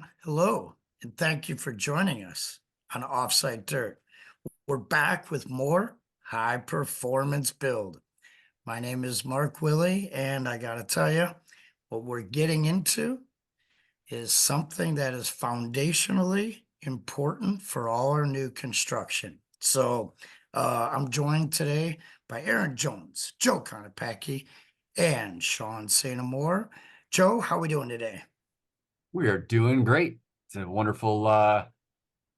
everyone. Hello, and thank you for joining us on Offsite Dirt. We're back with more high performance build. My name is Mark Wille, and I got to tell you, what we're getting into is something that is foundationally important for all our new construction. I'm joined today by Aron Jones, Joe Konopacki, and Shaun St-Amour. Joe, how are we doing today? We are doing great. It's a wonderful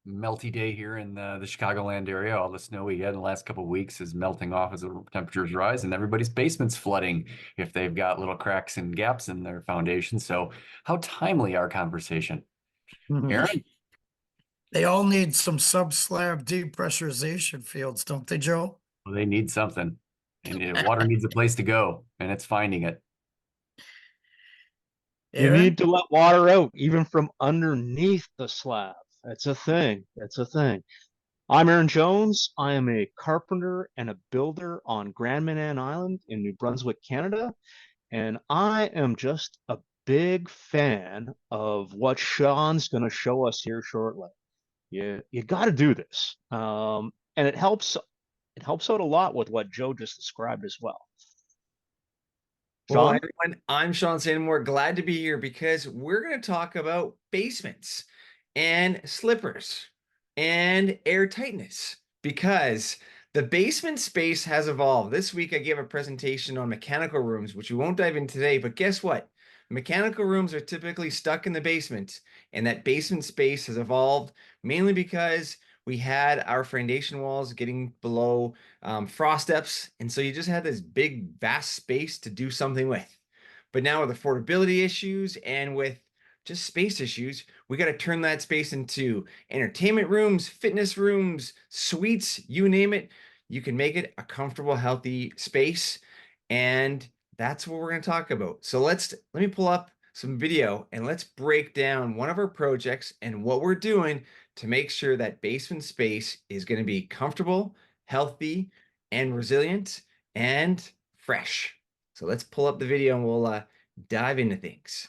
melty day here in the Chicagoland area. All the snow we had in the last couple of weeks is melting off as the temperatures rise, and everybody's basement's flooding if they've got little cracks and gaps in their foundation. So, how timely our conversation, Aron? They all need some sub-slab depressurization fields, don't they, Joe? Well, they need something, and water needs a place to go, and it's finding it. You Aron? need to let water out, even from underneath the slab. That's a thing. That's a thing. I'm Aron Jones. I am a carpenter and a builder on Grand Manan Island in New Brunswick, Canada. And I am just a big fan of what Shaun's going to show us here shortly. You got to do this. And it helps out a lot with what Joe just described as well. Well, Shaun? everyone, I'm Shaun St-Amour. Glad to be here because we're going to talk about basements and slippers and air tightness because the basement space has evolved. This week, I gave a presentation on mechanical rooms, which we won't dive into today. But guess what? Mechanical rooms are typically stuck in the basement, and that basement space has evolved mainly because we had our foundation walls getting below frost depths. And so you just had this big, vast space to do something with. But now with affordability issues and with just space issues, we got to turn that space into entertainment rooms, fitness rooms, suites, you name it. You can make it a comfortable, healthy space. And that's what we're going to talk about. So let me pull up some video and let's break down one of our projects and what we're doing to make sure that basement space is going to be comfortable, healthy, and resilient and fresh. So let's pull up the video and we'll dive into things.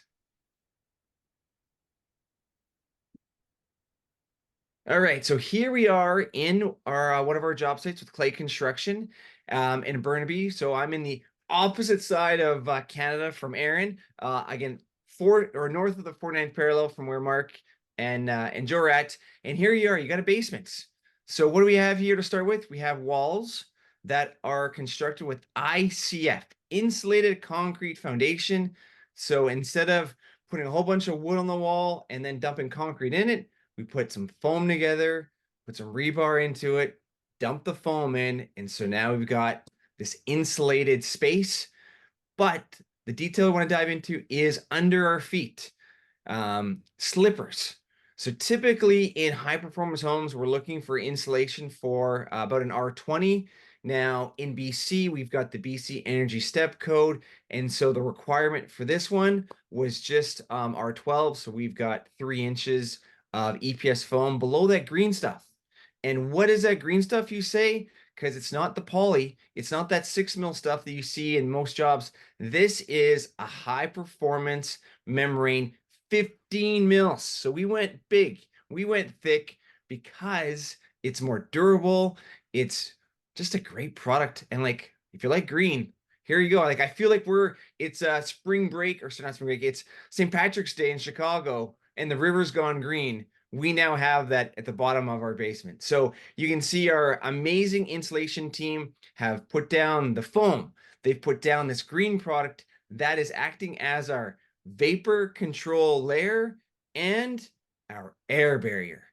All right, so here we are in our one of our job sites with Clay Construction in Burnaby. So I'm in the opposite side of Canada from Aron. Again, north of the 49th parallel from where Mark and Joe are at. And here you are, you got a basement. So what do we have here to start with? We have walls that are constructed with ICF, Insulated Concrete Foundation. So instead of putting a whole bunch of wood on the wall and then dumping concrete in it, we put some foam together, put some rebar into it, dump the foam in, and so now we've got this insulated space. But the detail I want to dive into is under our feet, slippers. So typically in high performance homes, we're looking for insulation for about an R20. Now in BC, we've got the BC Energy Step Code. And so the requirement for this one was just R12. So we've got 3 inches of EPS foam below that green stuff. And what is that green stuff, you say? Because it's not the poly, it's not that 6 mil stuff that you see in most jobs. This is a high performance membrane, 15 mils. So we went big, we went thick because it's more durable. It's just a great product. And like, if you like green, here you go. Like, I feel like it's spring break, or so not spring break, it's St. Patrick's Day in Chicago and the river's gone green. We now have that at the bottom of our basement. So you can see our amazing insulation team have put down the foam. They've put down this green product that is acting as our vapor control layer and our air barrier.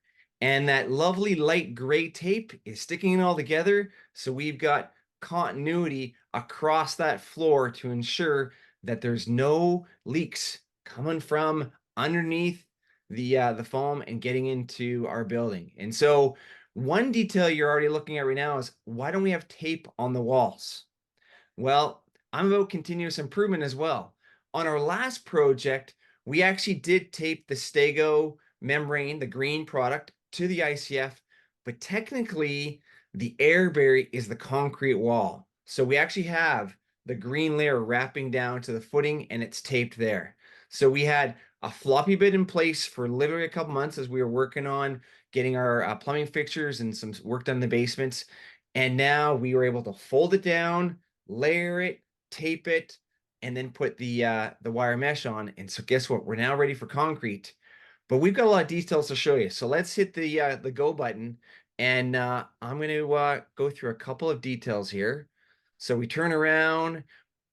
And that lovely light gray tape is sticking it all together. So we've got continuity across that floor to ensure that there's no leaks coming from underneath the foam and getting into our building. And so one detail you're already looking at right now is, why don't we have tape on the walls? Well, I'm about continuous improvement as well. On our last project, we actually did tape the Stego membrane, the green product, to the ICF, but technically the air barrier is the concrete wall. So we actually have the green layer wrapping down to the footing and it's taped there. So we had a floppy bid in place for literally a couple months as we were working on getting our plumbing fixtures and some work done in the basements. And now we were able to fold it down, layer it, tape it, and then put the wire mesh on. And so guess what? We're now ready for concrete. But we've got a lot of details to show you. So let's hit the go button, and I'm going to go through a couple of details here. So we turn around,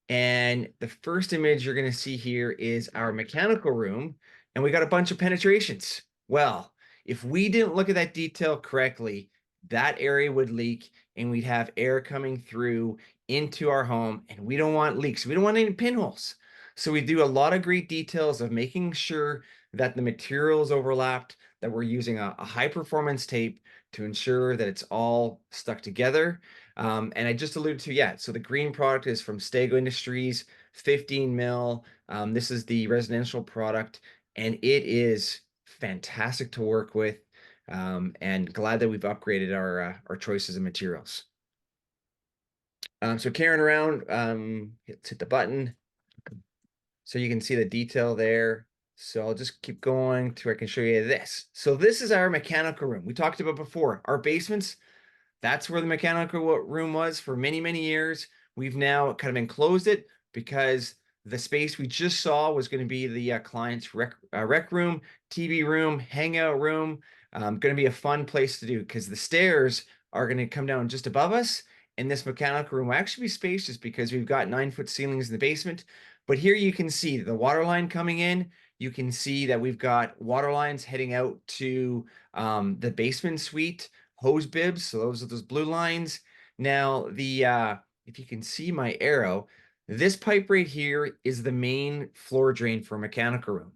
and the first image you're going to see here is our mechanical room, and we got a bunch of penetrations. Well, if we didn't look at that detail correctly, that area would leak, and we'd have air coming through into our home, and we don't want leaks. We don't want any pinholes. So we do a lot of great details of making sure that the material is overlapped, that we're using a high performance tape to ensure that it's all stuck together. And I just alluded to, yeah, so the green product is from Stego Industries, 15 mil. This is the residential product, and it is fantastic to work with. And glad that we've upgraded our choices of materials. So carrying around, let's hit the button. So you can see the detail there. So I'll just keep going till I can show you this. So this is our mechanical room. We talked about before, our basements. That's where the mechanical room was for many, many years. We've now kind of enclosed it because the space we just saw was going to be the client's rec room, TV room, hangout room. Going to be a fun place to do because the stairs are going to come down just above us. And this mechanical room will actually be spacious because we've got 9-foot ceilings in the basement. But here you can see the water line coming in. You can see that we've got water lines heading out to the basement suite, hose bibs. So those are those blue lines. Now, if you can see my arrow, this pipe right here is the main floor drain for a mechanical room.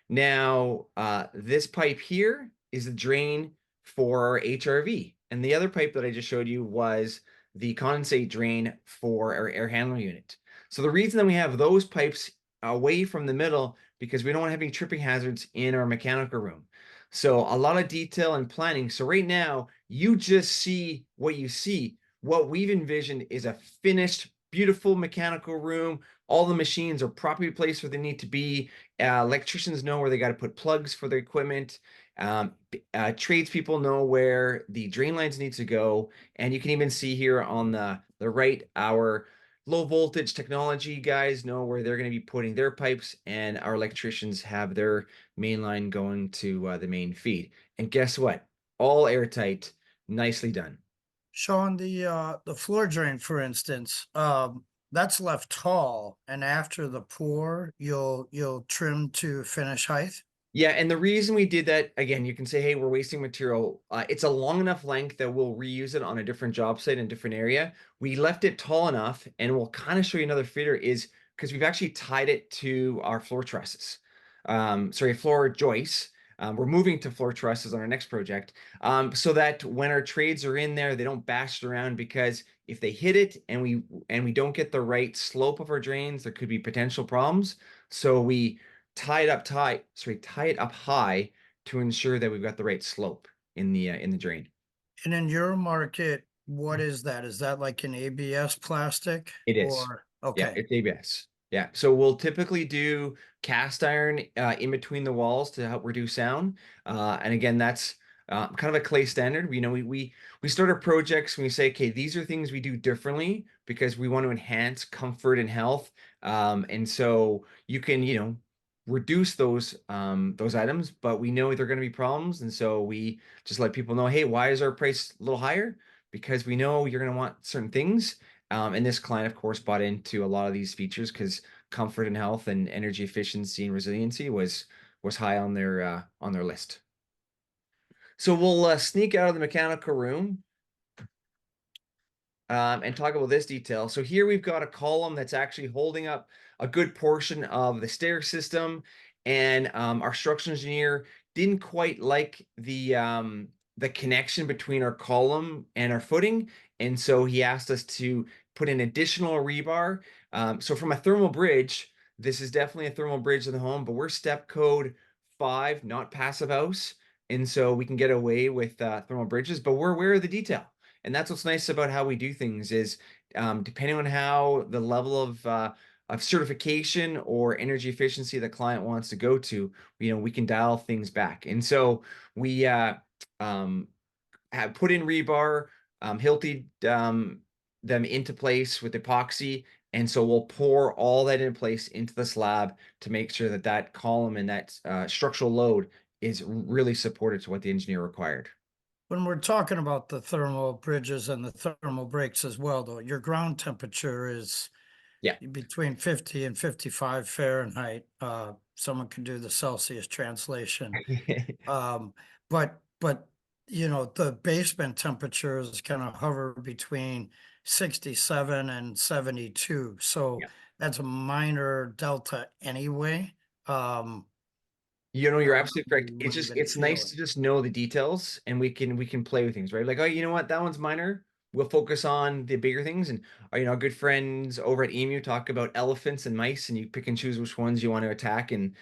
Now, this pipe here is the drain for our HRV. And the other pipe that I just showed you was the condensate drain for our air handling unit. So the reason that we have those pipes away from the middle, because we don't want to have any tripping hazards in our mechanical room. So a lot of detail and planning. So right now, you just see what you see. What we've envisioned is a finished, beautiful mechanical room. All the machines are properly placed where they need to be. Electricians know where they got to put plugs for their equipment. Tradespeople know where the drain lines need to go. And you can even see here on the right, our low voltage technology guys know where they're going to be putting their pipes, and our electricians have their main line going to the main feed. And guess what? All airtight, nicely done. Shaun, the floor drain, for instance, that's left tall, and after the pour, you'll trim to finish height. Yeah, and the reason we did that, again, you can say, hey, we're wasting material. It's a long enough length that we'll reuse it on a different job site in a different area. We left it tall enough, and we'll kind of show you another feeder, is because we've actually tied it to our floor trusses. Sorry, floor joists. We're moving to floor trusses on our next project, so that when our trades are in there, they don't bash it around, because if they hit it and we don't get the right slope of our drains, there could be potential problems. So we tie it up high to ensure that we've got the right slope in the drain. And in your market, what is that? Is that like an ABS plastic? It is. Or Yeah, okay. it's ABS. Yeah, so we'll typically do cast iron in between the walls to help reduce sound. And again, that's kind of a clay standard. You know, we start our projects and we say, okay, these are things we do differently because we want to enhance comfort and health. And so you can, you know, reduce those items, but we know they're going to be problems, and so we just let people know, hey, why is our price a little higher? Because we know you're going to want certain things. And this client, of course, bought into a lot of these features because comfort and health and energy efficiency and resiliency was high on their list. So we'll sneak out of the mechanical room and talk about this detail. So here we've got a column that's actually holding up a good portion of the stair system, and our structural engineer didn't quite like the connection between our column and our footing, and so he asked us to put in additional rebar. So from a thermal bridge, this is definitely a thermal bridge in the home, but we're step code 5, not passive house, and so we can get away with thermal bridges, but we're aware of the detail. And that's what's nice about how we do things is depending on how the level certification or energy efficiency the client wants to go to, we can dial things back. And so we have put in rebar, hilted them into place with epoxy. And so we'll pour all that in place into the slab to make sure that that column and that structural load is really supported to what the engineer required. When we're talking about the thermal bridges and the thermal breaks as well, though, your ground temperature is between 50 and 55 Fahrenheit. Someone can do the Celsius translation. But the basement temperatures kind of hover between 67 and 72. So that's a minor delta anyway. You're absolutely correct. You wouldn't even It's feel nice it. to just know the details, and we can play with things, right? Like, oh, you know what? That one's minor. We'll focus on the bigger things. And our good friends over at Emu talk about elephants and mice, and you pick and choose which ones you want to attack and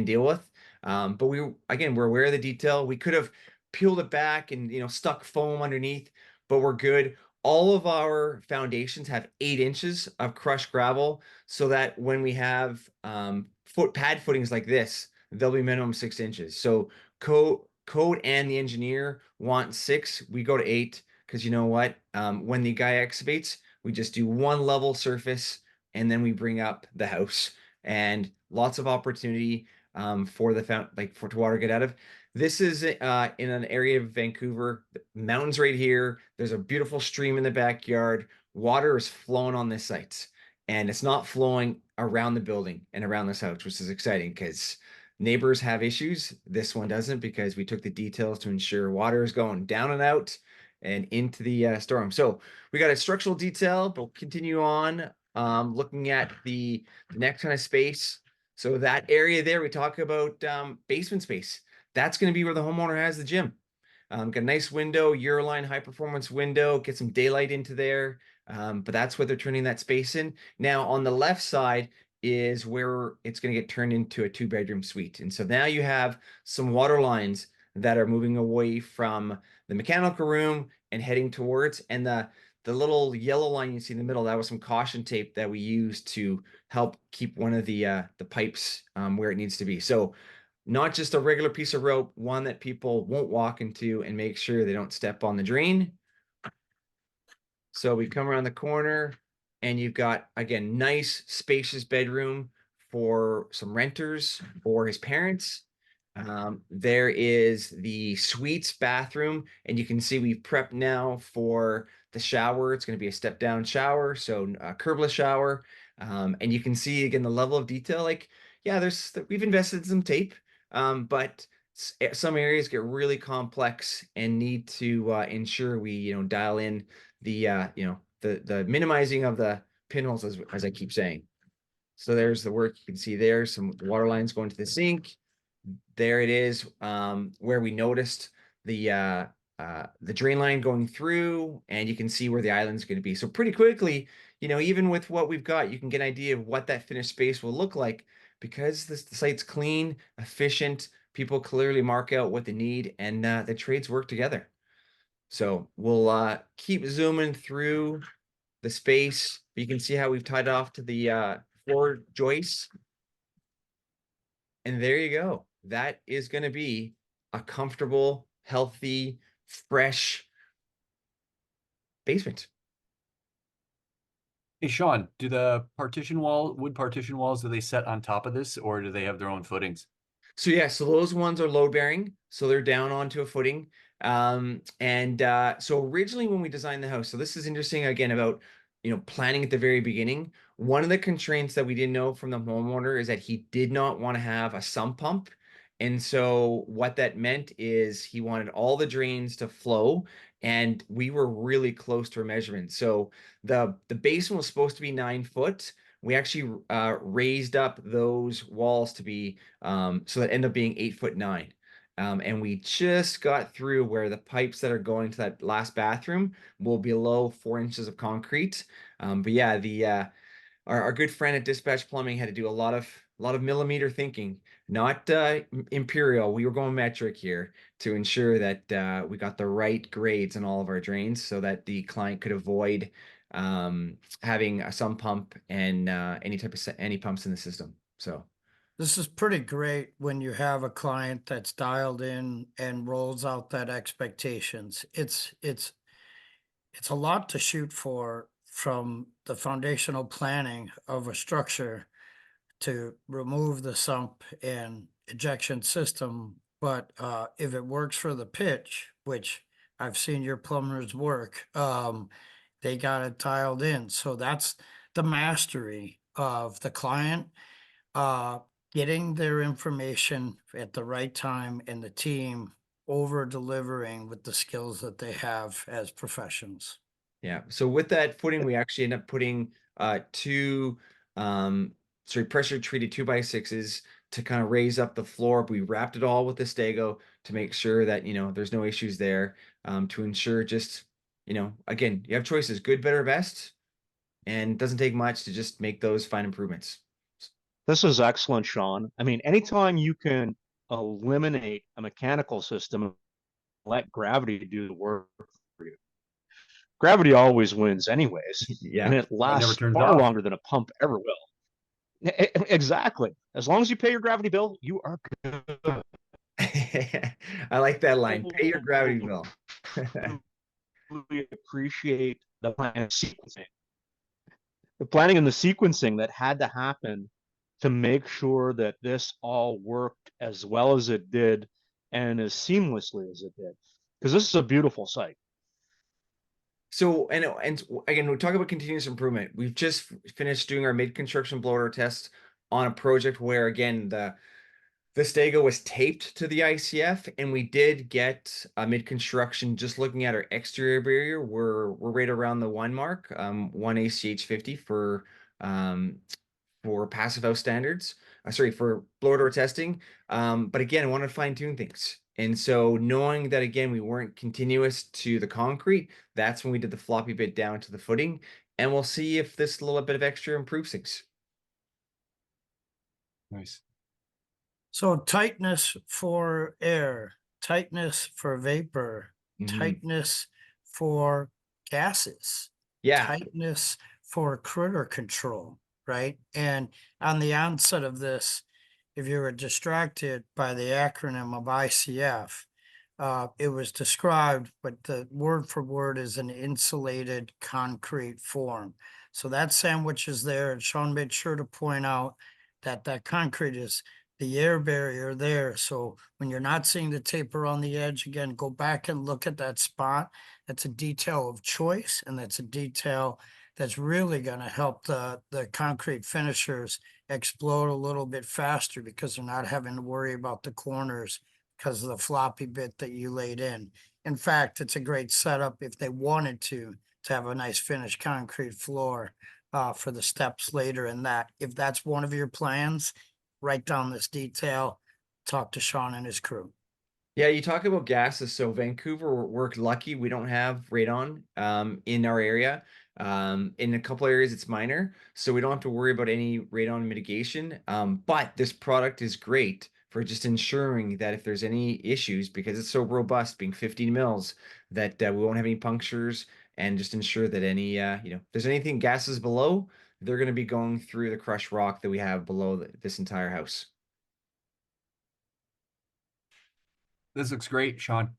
deal with. But we're aware of the detail. We could have peeled it back and stuck foam underneath, but we're good. All of our foundations have 8 inches of crushed gravel, so that when we have pad footings like this, they'll be minimum 6 inches. So code and the engineer want 6. We go to 8 because you know what? When the guy excavates, we just do one level surface and then we bring up the house, and lots of opportunity for to water get out of. This is in an area of Vancouver, mountains right here. There's a beautiful stream in the backyard. Water is flowing on this site, and it's not flowing around the building and around this house, which is exciting because neighbors have issues. This one doesn't, because we took the details to ensure water is going down and out and into the storm. So we got a structural detail, but we'll continue on looking at the next kind of space. So that area there, we talk about basement space. That's going to be where the homeowner has the gym. Got a nice window, Euroline high performance window, get some daylight into there. But that's what they're turning that space in. Now on the left side is where it's going to get turned into a 2-bedroom suite. And so now you have some water lines that are moving away from the mechanical room and heading towards, and the little yellow line you see in the middle, that was some caution tape that we used to help keep one of the pipes where it needs to be. So not just a regular piece of rope, one that people won't walk into, and make sure they don't step on the drain. So we come around the corner and you've got, again, nice spacious bedroom for some renters or his parents. There is the suites bathroom, and you can see we've prepped now for the shower. It's going to be a step down shower, so a curbless shower. And you can see again the level of detail. Like, yeah, we've invested in some tape, but some areas get really complex and need to ensure we dial in the the minimizing of the pinholes, as I keep saying. So there's the work. You can see there some water lines going to the sink. There it is, where we noticed the drain line going through, and you can see where the island's going to be. So pretty quickly, even with what we've got, you can get an idea of what that finished space will look like, because the site's clean, efficient. People clearly mark out what they need, and the trades work together. So we'll keep zooming through the space. You can see how we've tied off to the floor joists. And there you go. That is going to be a comfortable, healthy, fresh basement. Hey, Shaun, do the wood partition walls, do they set on top of this, or do they have their own footings? So yeah, so those ones are load bearing, so they're down onto a footing. So originally when we designed the house, so this is interesting again about planning at the very beginning. One of the constraints that we didn't know from the homeowner is that he did not want to have a sump pump. And so what that meant is he wanted all the drains to flow, and we were really close to our measurement. So the basement was supposed to be 9 foot. We actually raised up those walls to be so that end up being 8'9". And we just got through where the pipes that are going to that last bathroom will be below 4 inches of concrete. But yeah, our good friend at Dispatch Plumbing had to do a lot of millimeter thinking, not imperial. We were going metric here to ensure that we got the right grades in all of our drains, so that the client could avoid having a sump pump and any type of any pumps in the system. So This is pretty great when you have a client that's dialed in and rolls out that expectations. It's a lot to shoot for from the foundational planning of a structure to remove the sump and ejection system. But if it works for the pitch, which I've seen your plumbers work, they got it dialed in. So that's the mastery of the client, uh, getting their information at the right time and the team over delivering with the skills that they have as professionals. yeah. So with that footing, we actually end up putting two pressure treated 2x6s to kind of raise up the floor. We wrapped it all with the Stego to make sure that, there's no issues there, to ensure just, again, you have choices, good, better, best, and it doesn't take much to just make those fine improvements. This is excellent, Shaun. I mean, anytime you can eliminate a mechanical system and let gravity do the work for you. Gravity always wins anyways, Yeah. and it It never lasts turns far off. longer than a pump ever will. Exactly. As long as you pay your gravity bill, you are good. I like that line. Pay your gravity bill. Really appreciate the planning and the sequencing that had to happen to make sure that this all worked as well as it did and as seamlessly as it did. Because this is a beautiful site. So, and again, we talk about continuous improvement. We've just finished doing our mid-construction blower test on a project where, again, the Stego was taped to the ICF, and we did get mid-construction. Just looking at our exterior barrier, we're right around the 1 mark, 1 ACH 50 for passive house standards. Sorry, for blower door testing. But again, I want to fine tune things. And so knowing that, again, we weren't continuous to the concrete, that's when we did the floppy bit down to the footing. And we'll see if this little bit of extra improves things. Nice. So tightness for air, tightness for vapor, tightness for gases, Yeah. tightness for critter control, right? And on the onset of this, if you were distracted by the acronym of ICF, it was described, but the word for word is an insulated concrete form. So that sandwich is there, and Shaun made sure to point out that that concrete is the air barrier there. So when you're not seeing the tape around the edge, again, go back and look at that spot. That's a detail of choice, and that's a detail that's really going to help the concrete finishers explode a little bit faster because they're not having to worry about the corners because of the floppy bit that you laid in. In fact, it's a great setup if they wanted to have a nice finished concrete floor for the steps later in that. If that's one of your plans, write down this detail, talk to Shaun and his crew. Yeah, you talk about gases. So Vancouver, we're lucky we don't have radon in our area. In a couple areas, it's minor, so we don't have to worry about any radon mitigation. But this product is great for just ensuring that if there's any issues, because it's so robust, being 15 mils, that we won't have any punctures, and just ensure that any, if there's anything gases below, they're going to be going through the crushed rock that we have below this entire house. This looks great, Shaun.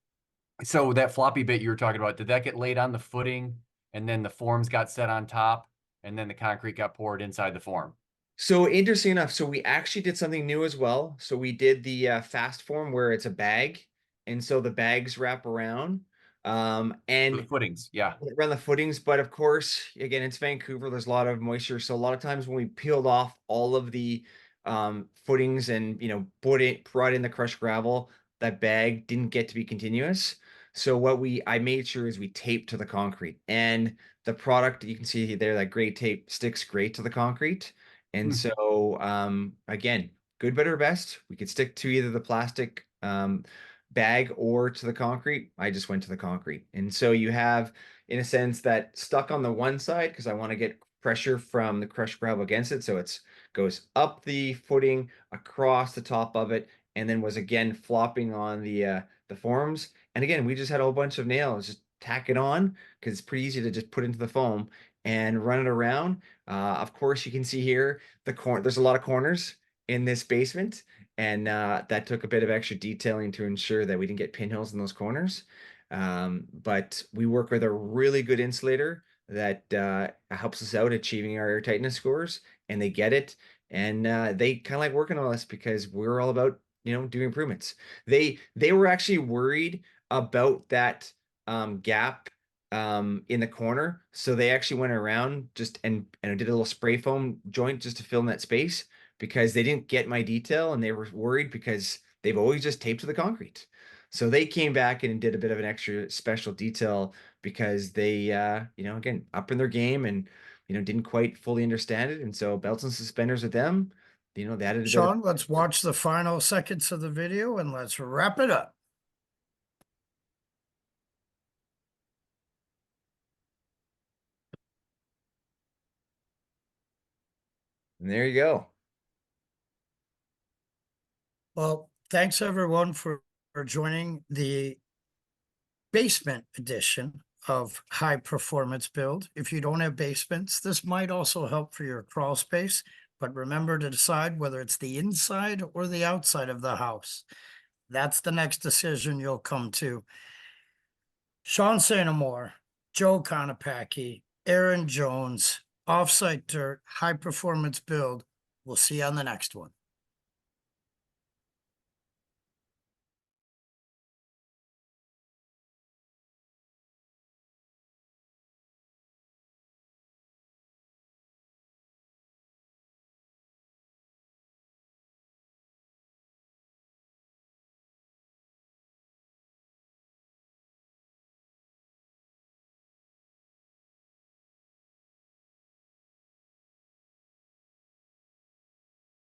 So that floppy bit you were talking about, did that get laid on the footing and then the forms got set on top and then the concrete got poured inside the form? So interesting enough, so we actually did something new as well. So we did the fast form where it's a bag, and so the bags wrap around, The and footings, yeah. around the footings. But of course, again, it's Vancouver. There's a lot of moisture, so a lot of times when we peeled off all of the footings and brought in the crushed gravel, that bag didn't get to be continuous. So what I made sure is we taped to the concrete, and the product you can see there, that gray tape sticks great to the concrete. And so, again, good, better, best. We could stick to either the plastic bag or to the concrete. I just went to the concrete. And so you have, in a sense, that stuck on the one side because I want to get pressure from the crushed gravel against it. So it's goes up the footing, across the top of it, and then was again flopping on the forms. And again, we just had a whole bunch of nails, just tack it on because it's pretty easy to just put into the foam. and run it around. Of course, you can see here there's a lot of corners in this basement, and that took a bit of extra detailing to ensure that we didn't get pinholes in those corners. But we work with a really good insulator that helps us out achieving our air tightness scores, and they get it, and they kind of like working on us because we're all about doing improvements. They were actually worried about that gap in the corner, so they actually went around just and did a little spray foam joint just to fill in that space, because they didn't get my detail, and they were worried because they've always just taped to the concrete. So they came back and did a bit of an extra special detail because they again, up in their game, and didn't quite fully understand it. And so belts and suspenders with them, they added a bit of. Shaun, let's watch the final seconds of the video and let's wrap it up. And there you go. Well, thanks everyone for joining the basement edition of High Performance Build. If you don't have basements, this might also help for your crawl space, but remember to decide whether it's the inside or the outside of the house. That's the next decision you'll come to. Shaun St-Amour, Joe Konopacki, Aron Jones, Offsite Dirt, High Performance Build. We'll see you on the next one.